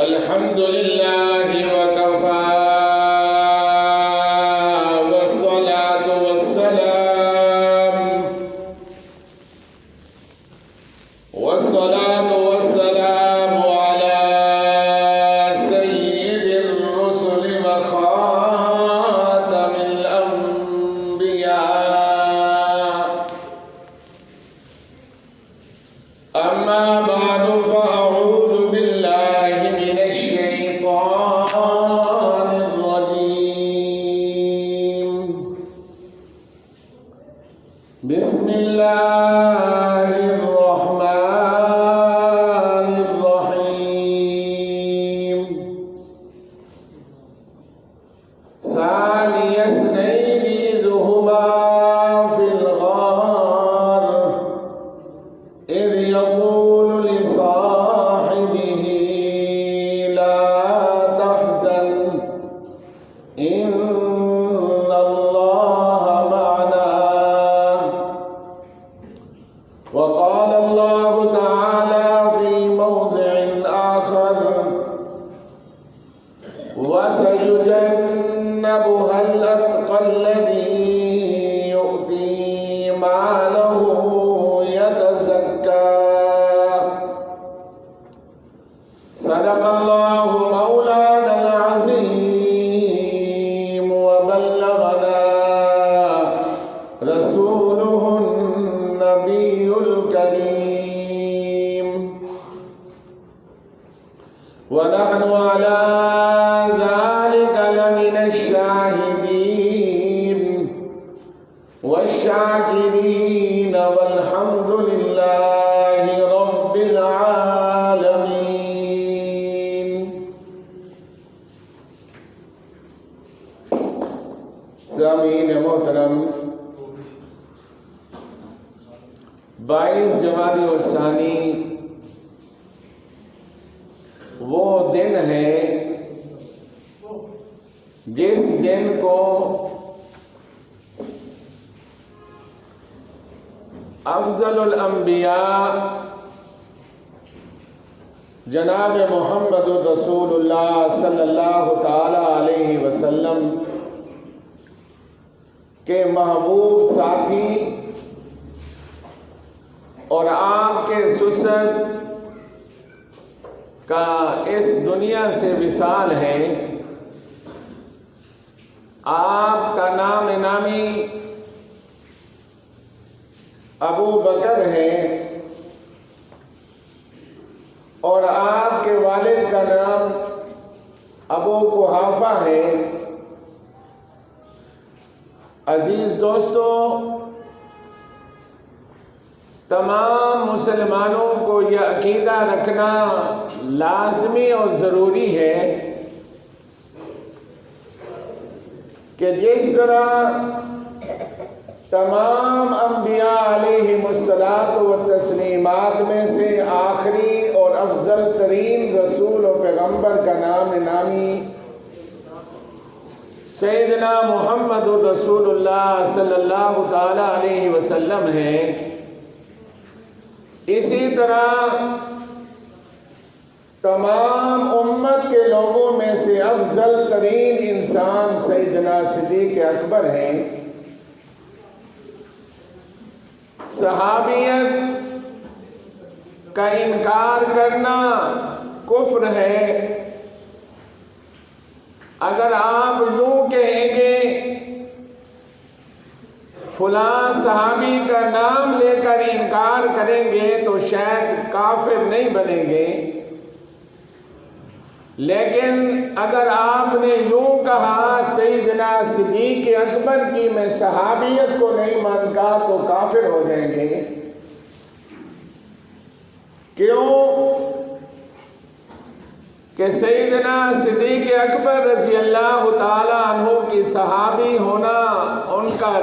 الحمد لله وكفى والصلاة والسلام على سيد الرسل وخاتم الأنبياء. أما بعد فأعوذ بالله من الشيطان الرجيم. بسم الله الرحمن الرحيم. ثاني اثنين إذ هما في الغار إذ يقول لصاحبه لا تحزن إن الله معنا. وقال الله تعالى في موضع آخر وسيجنبها الأتقى الذي يؤتي ماله يتزكى. صدق الله مولانا العظيم وبلغنا رسوله النبي الكريم. ونحن على ذلك لمن الشاهدين والشاكرين والحمد لله رب العالمين. سامعین محترم، 22 جمادی الثانی وہ دن ہے جس دن کو افضل الانبیاء جناب محمد رسول اللہ صلی اللہ تعالی علیہ وسلم کے محبوب ساتھی اور آپ کے سسر کا اس دنیا سے وصال ہے. آپ کا نام نامی ابو بکر ہے اور آپ کے والد کا نام ابو قحافہ ہے. عزیز دوستو، تمام مسلمانوں کو یہ عقیدہ رکھنا لازمی اور ضروری ہے کہ جس طرح تمام انبیاء علیہم الصلاۃ والتسلیمات میں سے آخری اور افضل ترین رسول و پیغمبر کا نام نامی سیدنا محمد رسول اللہ صلی اللہ تعالی علیہ وسلم ہے، اسی طرح تمام امت کے لوگوں میں سے افضل ترین انسان سیدنا صدیق اکبر ہیں. صحابیت کا انکار کرنا کفر ہے. اگر آپ یوں کہیں گے فلاں صحابی کا نام لے کر انکار کریں گے تو شاید کافر نہیں بنیں گے، لیکن اگر آپ نے یوں کہا سیدنا صدیق اکبر کی میں صحابیت کو نہیں مانتا تو کافر ہو جائیں گے. کیوں کہ سیدنا صدیق اکبر رضی اللہ تعالی عنہ کی صحابی ہونا، ان کا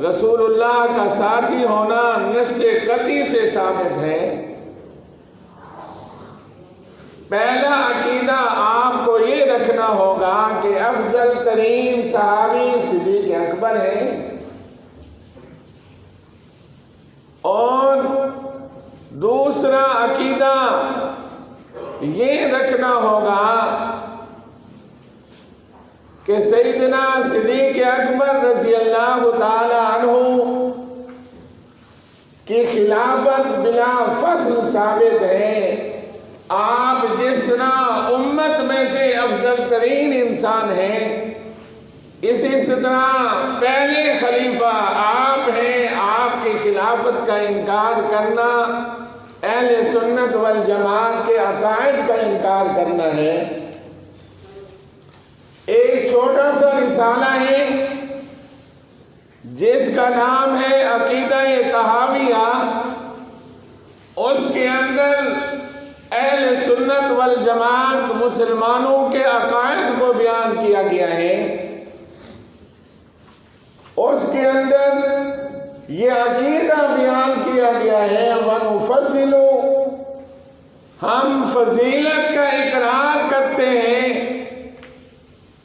رسول اللہ کا ساتھی ہونا نص قطعی سے ثابت ہے. پہلا عقیدہ آپ کو یہ رکھنا ہوگا کہ افضل ترین صحابی صدیق اکبر ہیں، اور دوسرا عقیدہ یہ رکھنا ہوگا کہ سیدنا صدیق اکبر رضی اللہ تعالی عنہ کی خلافت بلا فصل ثابت ہے۔ آپ جس طرح امت میں سے افضل ترین انسان ہیں، اسی طرح پہلے خلیفہ آپ ہیں۔ آپ کی خلافت کا انکار کرنا اہل سنت والجماعت کے عقائد کا انکار کرنا ہے۔ ایک چھوٹا سا رسالہ ہے جس کا نام ہے عقیدہ طحاویہ، اس کے اندر اہل سنت والجماعت مسلمانوں کے عقائد کو بیان کیا گیا ہے۔ اس کے اندر یہ عقیدہ بیان کیا گیا ہے وَنُفَضِّلُ، ہم فضیلت کا اقرار کرتے ہیں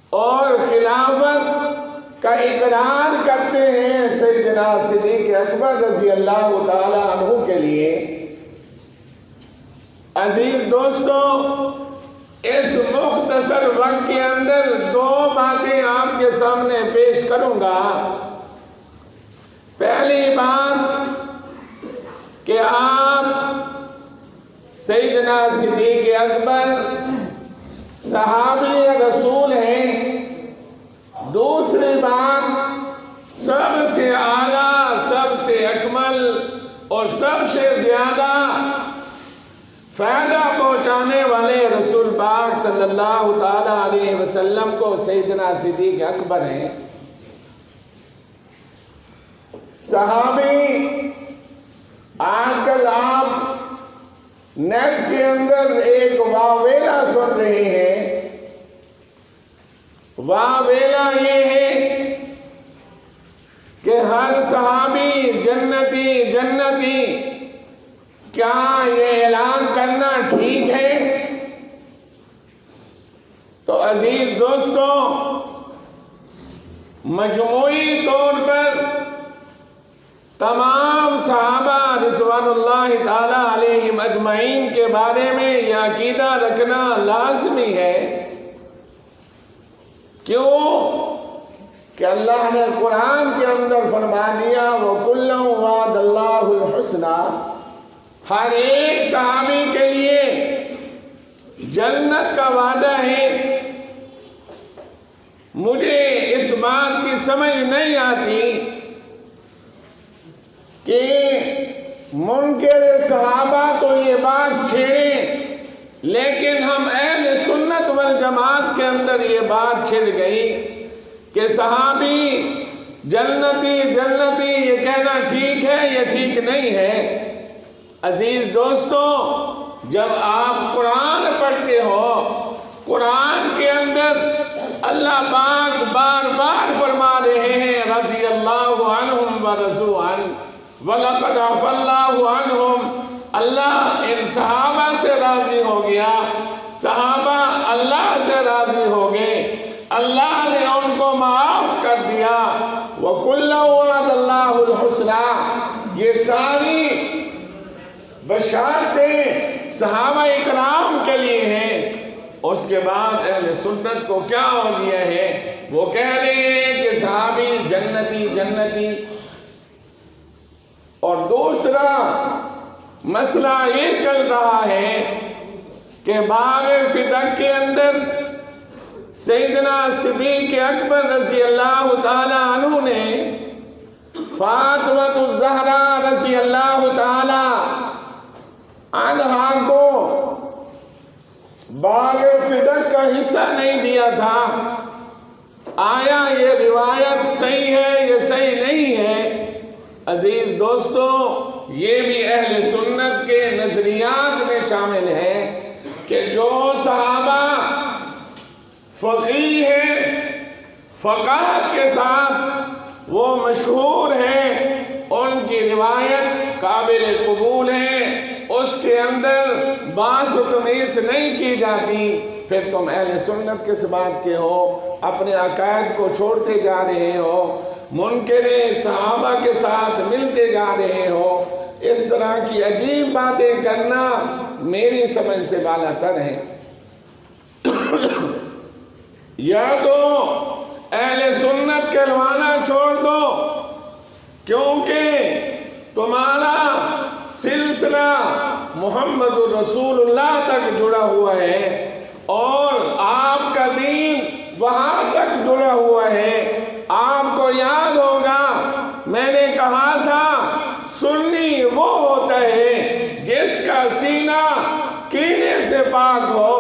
اور خلافت کا اقرار کرتے ہیں سیدنا صدیق اکبر رضی اللہ تعالی عنہ کے لیے۔ عزیز دوستو، اس مختصر وقت کے اندر دو باتیں آپ کے سامنے پیش کروں گا۔ پہلی بات کہ آپ سیدنا صدیق اکبر صحابی رسول ہیں۔ دوسری بات، سب سے اعلیٰ، سب سے اکمل اور سب سے زیادہ فائدہ پہنچانے والے رسول پاک صلی اللہ تعالی علیہ وسلم کو سیدنا صدیق اکبر ہیں۔ صحابی، آج کل آپ نیٹ کے اندر ایک واویلا سن رہے ہیں۔ واویلا یہ ہے کہ ہر صحابی جنتی جنتی، کیا یہ اعلان کرنا ٹھیک ہے؟ تو عزیز دوستو، مجموعی طور پر تمام صحابہ رضوان اللہ تعالی علیہم اجمعین کے بارے میں یہ عقیدہ رکھنا لازمی ہے۔ کیوں کہ اللہ نے قرآن کے اندر فرما دیا وَكُلًّا وَعَدَ اللَّهُ الْحُسْنَى، ہر ایک صحابی کے لیے جنت کا وعدہ ہے۔ مجھے اس بات کی سمجھ نہیں آتی کہ منکر صحابہ تو یہ بات چھیڑیں، لیکن ہم اہل سنت والجماعت کے اندر یہ بات چھڑ گئی کہ صحابی جنتی جنتی، یہ کہنا ٹھیک ہے، یہ ٹھیک نہیں ہے۔ عزیز دوستو، جب آپ قرآن پڑھتے ہو، قرآن کے اندر اللہ پاک بار بار فرما رہے ہیں رضی اللہ عنہم ورضوا عنہ وَلَقَدْ عَفَا اللَّهُ عَنْهُمْ، اللہ ان صحابہ سے راضی ہو گیا، صحابہ اللہ سے راضی ہو گئے، اللہ نے ان کو معاف کر دیا۔ وَكُلًّا وَعَدَ اللَّهُ الْحُسْنَى، یہ ساری بشارتیں صحابہ اکرام کے لیے ہیں۔ اس کے بعد اہل سنت کو کیا ہو گیا ہے؟ وہ کہہ رہے ہیں کہ صحابی جنتی جنتی۔ اور دوسرا مسئلہ یہ چل رہا ہے کہ باغ فدق کے اندر سیدنا صدیق اکبر رضی اللہ تعالی عنہ نے فاطمہ الزہرا رضی اللہ تعالی عنہا کو باغ فدق کا حصہ نہیں دیا تھا۔ آیا یہ روایت صحیح ہے، یہ صحیح نہیں ہے؟ عزیز دوستو، یہ بھی اہل سنت کے نظریات میں شامل ہے کہ جو صحابہ فقیہ ہیں، فقاہت کے ساتھ وہ مشہور ہیں، ان کی روایت قابل قبول ہے، اس کے اندر باس و تمیز نہیں کی جاتی، پھر تم اہل سنت کس بات کے ہو؟ اپنے عقائد کو چھوڑتے جا رہے ہو، منکر صحابہ کے ساتھ ملتے جا رہے ہو۔ اس طرح کی عجیب باتیں کرنا میری سمجھ سے بالا تر ہے۔ یا تو اہل سنت کہلوانا چھوڑ دو، کیونکہ تمہارا سلسلہ محمد رسول اللہ تک جڑا ہوا ہے اور آپ کا دین وہاں تک جڑا ہوا ہے۔ آپ کو یاد ہوگا میں نے کہا تھا سنی وہ ہوتا ہے جس کا سینہ کینے سے پاک ہو۔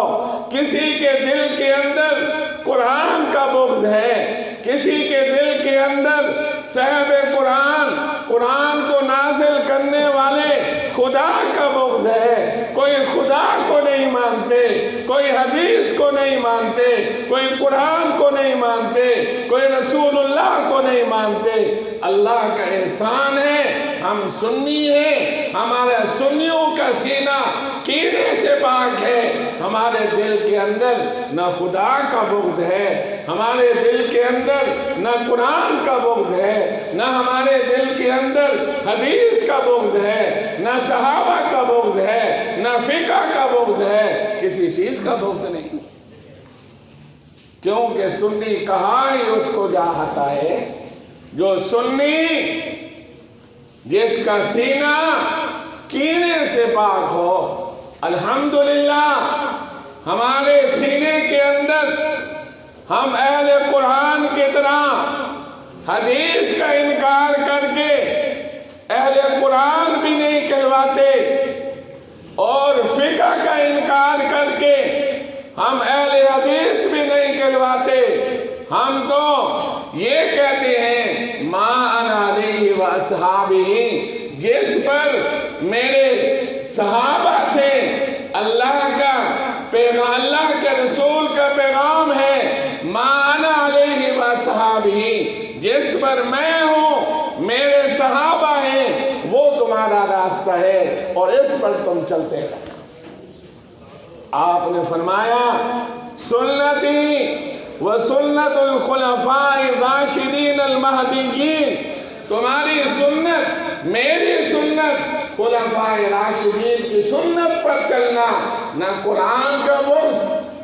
کسی کے دل کے اندر قرآن کا بغض ہے، کسی کے دل کے اندر صاحب قرآن کو نازل کرنے والے خدا کا بغض ہے۔ کوئی خدا کو نہیں مانتے، کوئی حدیث کو نہیں مانتے، کوئی قرآن کو نہیں مانتے، کوئی رسول اللہ کو نہیں مانتے۔ اللہ کا احسان ہے ہم سنی ہیں، ہمارے سنیوں کا سینہ کینے سے پاک ہے۔ ہمارے دل کے اندر نہ خدا کا بغض ہے، ہمارے دل کے اندر نہ قرآن کا بغض ہے، نہ ہمارے دل کے اندر حدیث کا بغض ہے، نہ صحابہ کا بغض ہے، نہ فقہ کا بغض ہے، کسی چیز کا بغض نہیں۔ کیونکہ سنی کہاں ہی اس کو چاہتا ہے جو سنی جس کا سینہ کینے سے پاک ہو۔ الحمدللہ ہمارے سینے کے اندر ہم اہل قرآن کی طرح حدیث کا انکار کر کے اہل قرآن بھی نہیں کہلواتے اور فقہ کا انکار کر کے ہم اہل حدیث بھی نہیں کہلواتے۔ ہم تو یہ کہتے ہیں ما انا علیہ و اصحابہ، جس پر میرے صحابہ تھے۔ اللہ کا پیغام، اللہ کے رسول کا پیغام ہے ما انا علیہ و اصحابہ، جس پر میں ہوں میرے صحابہ ہیں وہ تمہارا راستہ ہے اور اس پر تم چلتے رہو۔ آپ نے فرمایا سنتی و سنت الخلفاء الراشدین المہدیین، تمہاری سنت میری سنت خلفاء راشدین کی سنت پر چلنا، نہ قرآن کا بغض،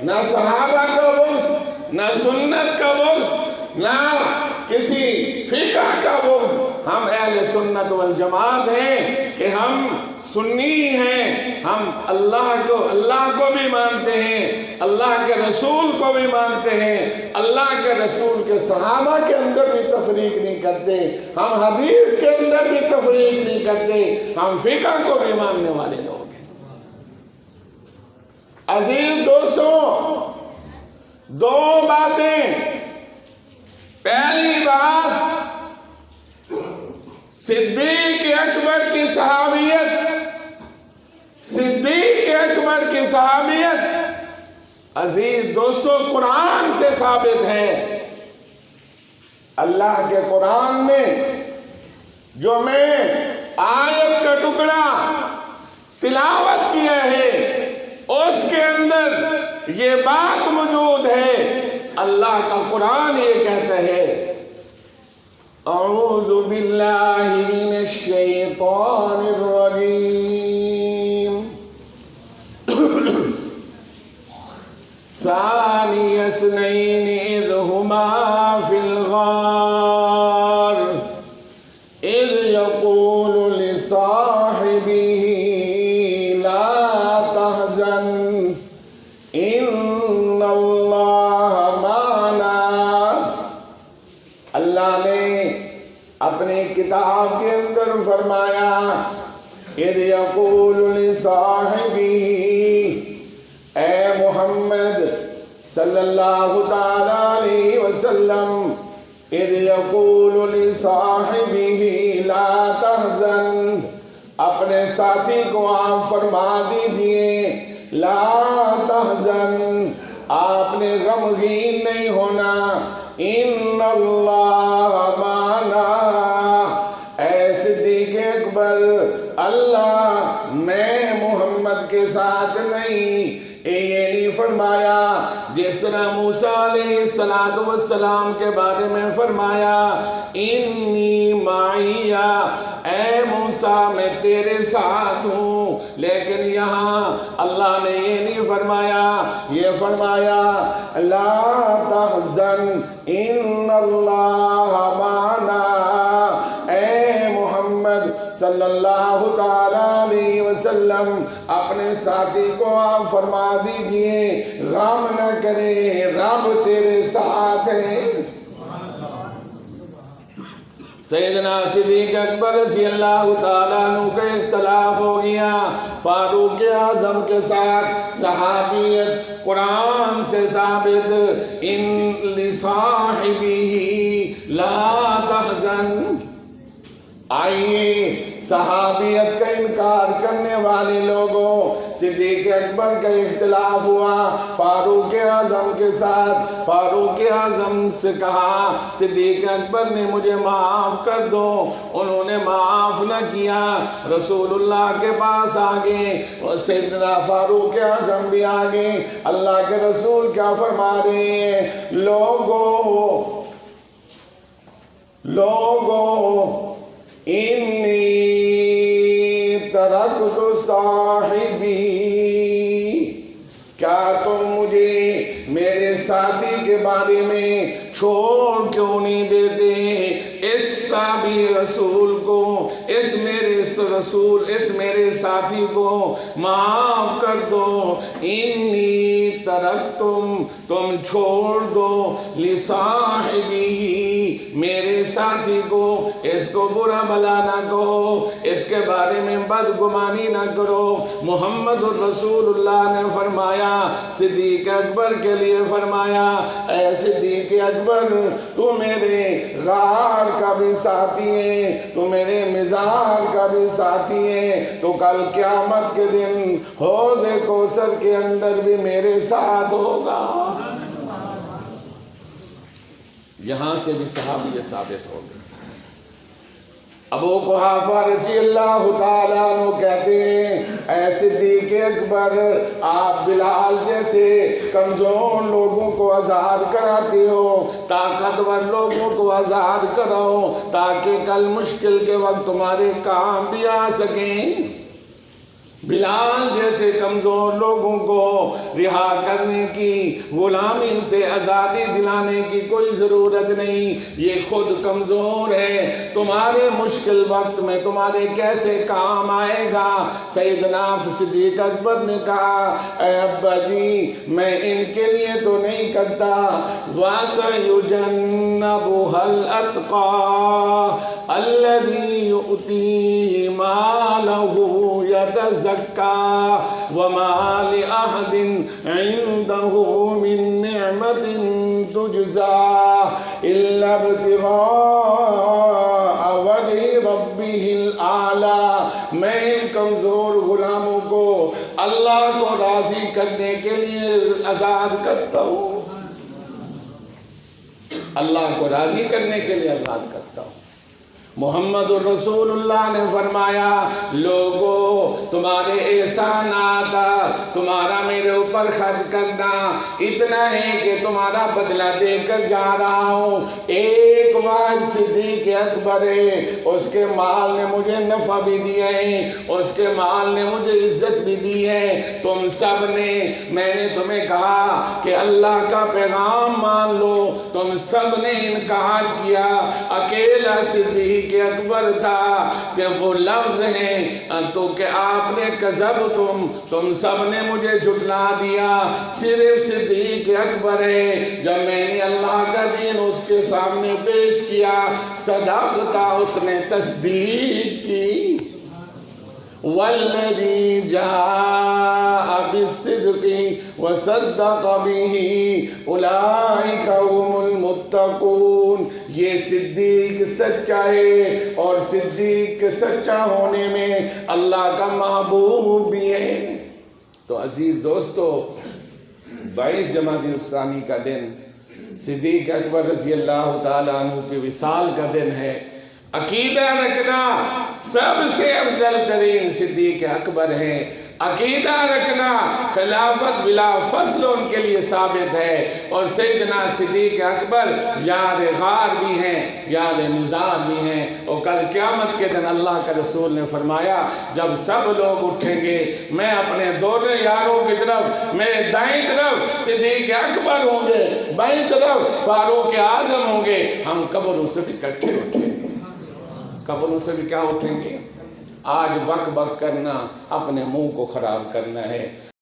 نہ صحابہ کا بغض، نہ سنت کا بغض، نہ کسی فقہ کا بغض۔ ہم اہل سنت والجماعت ہیں کہ ہم سنی ہیں، ہم اللہ کو بھی مانتے ہیں، اللہ کے رسول کو بھی مانتے ہیں، اللہ کے رسول کے صحابہ کے اندر بھی تفریق نہیں کرتے، ہم حدیث کے اندر بھی تفریق نہیں کرتے، ہم فقہ کو بھی ماننے والے لوگ ہیں۔ عزیز دوستو، دو باتیں۔ پہلی بات صدیق اکبر کی صحابیت، صدیق اکبر کی صحابیت عزیز دوستو قرآن سے ثابت ہے۔ اللہ کے قرآن میں جو میں آیت کا ٹکڑا تلاوت کیا ہے اس کے اندر یہ بات موجود ہے۔ اللہ کا قرآن یہ کہتا ہے اعوذ باللہ من الشیطان الرجیم ثانی اثنین اذ ہما فی الغار اذ یقول لصاحبہ لا تحزن ان اللہ معنا۔ اللہ نے اپنی کتاب کے اندر فرمایا اذ یقول لصاحبہ، اے محمد صلی اللہ تعالیٰ علیہ وسلم، اذ یقول لصاحبہ لا تحزن، اپنے ساتھی کو آپ فرما دیجئے لا تحزن، آپ نے غمگین نہیں ہونا، ان اللہ معنا، اے صدیق اکبر اللہ میں محمد کے ساتھ نہیں، یہ نہیں فرمایا جس طرح موسیٰ علیہ السلام کے بارے میں فرمایا انی معیہ، اے موسیٰ میں تیرے ساتھ ہوں، لیکن یہاں اللہ نے یہ نہیں فرمایا، یہ فرمایا لا تحزن ان اللہ معنا۔ اے محمد صلی اللہ تعالیٰ علیہ وسلم اپنے ساتھی کو آپ فرما دیجئے غم نہ کرے، رب تیرے ساتھ ہے۔ سیدنا صدیق اکبر رضی اللہ تعالیٰ عنہ کا اختلاف ہو گیا فاروق اعظم کے ساتھ۔ صحابیت قرآن سے ثابت، ان لصاحبہ لا تحزن۔ آئیے صحابیت کا انکار کرنے والے لوگوں، صدیق اکبر کا اختلاف ہوا فاروق اعظم کے ساتھ۔ فاروق اعظم سے کہا صدیق اکبر نے مجھے معاف کر دو، انہوں نے معاف نہ کیا، رسول اللہ کے پاس آگے اور سیدنا فاروق اعظم بھی آگے۔ اللہ کے رسول کیا فرما رہے ہیں؟ لوگوں انی ترکت صاحبی، کیا تم مجھے میرے ساتھی کے بارے میں چھوڑ کیوں نہیں دیتے؟ اس صحابی رسول کو، اس میرے ساتھی کو معاف کر دو۔ انی ترکتم، تم چھوڑ دو، لصاحبہ، میرے ساتھی کو، اس کو برا بھلا نہ کہو، اس کے بارے میں بدگمانی نہ کرو۔ محمد الرسول اللہ نے فرمایا صدیق اکبر کے لیے فرمایا اے صدیق اکبر، تو میرے غار کا بھی ساتھی ہے، تو میرے مزار کا بھی ساتھی ہے، تو کل قیامت کے دن حوض کوثر کے اندر بھی میرے ساتھ ہوگا۔ یہاں سے بھی صحابی ثابت ہو گئے۔ ابو قحافہ رضی اللہ تعالیٰ عنہ کہتے ہیں اے صدیق اکبر، آپ بلال جیسے کمزور لوگوں کو آزاد کراتے ہو، طاقتور لوگوں کو آزاد کراؤ تاکہ کل مشکل کے وقت تمہارے کام بھی آ سکیں۔ بلال جیسے کمزور لوگوں کو رہا کرنے کی، غلامی سے آزادی دلانے کی کوئی ضرورت نہیں، یہ خود کمزور ہے، تمہارے مشکل وقت میں تمہارے کیسے کام آئے گا؟ سیدنا صدیق اکبر نے کہا اے ابا جی، میں ان کے لیے تو نہیں کرتا، وَسَيُجَنَّبُهَا الْأَتْقَى الَّذِي يُؤْتِي مَالَهُ يَتَزَكَّى وَمَا لِأَحَدٍ عِندَهُ مِن نِعْمَةٍ تُجْزَى إِلَّا ابْتِغَاءَ وَجْهِ رَبِّهِ الْأَعْلَى۔ میں ان کمزور غلاموں کو اللہ کو راضی کرنے کے لیے آزاد کرتا ہوں، اللہ کو راضی کرنے کے لیے آزاد کرتا ہوں۔ محمد الرسول اللہ نے فرمایا لوگو، تمہارے احسانات، تمہارا میرے اوپر خرچ کرنا اتنا ہے کہ تمہارا بدلہ دے کر جا رہا ہوں۔ ایک واحد صدیق اکبر ہے، اس کے مال نے مجھے نفع بھی دیا ہے، اس کے مال نے مجھے عزت بھی دی ہے۔ تم سب نے، میں نے تمہیں کہا کہ اللہ کا پیغام مان لو، تم سب نے انکار کیا، اکیلا صدیق کہ اکبر تھا کہ وہ لفظ ہیں تو کہ آپ نے کذب، تم سب نے مجھے جھٹلا دیا، صرف صدیق اکبر ہے جب میں نے اللہ کا دین اس کے سامنے پیش کیا، صدقتا، اس نے تصدیق کی۔ وَالَّذِي جَاءَ بِالصِّدْقِ وَصَدَّقَ بِهِ أُولَئِكَ هُمُ الْمُتَّقُونَ۔ یہ صدیق سچا ہے اور صدیق کے سچا ہونے میں اللہ کا محبوب بھی ہے۔ تو عزیز دوستو، 22 جمادی الثانی کا دن صدیق اکبر رضی اللہ تعالیٰ عنہ کی وصال کا دن ہے۔ عقیدہ رکھنا سب سے افضل ترین صدیق اکبر ہے، عقیدہ رکھنا خلافت بلا فصل ان کے لیے ثابت ہے۔ اور سیدنا صدیق اکبر یار غار بھی ہیں، یار نظار بھی ہیں۔ اور کل قیامت کے دن اللہ کے رسول نے فرمایا جب سب لوگ اٹھیں گے میں اپنے دونوں یاروں کی طرف، میرے دائیں طرف صدیق اکبر ہوں گے، بائیں طرف فاروق اعظم ہوں گے، ہم قبروں سے بھی اکٹھے اٹھیں گے۔ قبروں سے بھی کیا اٹھیں گے؟ آج بک بک کرنا اپنے منہ کو خراب کرنا ہے۔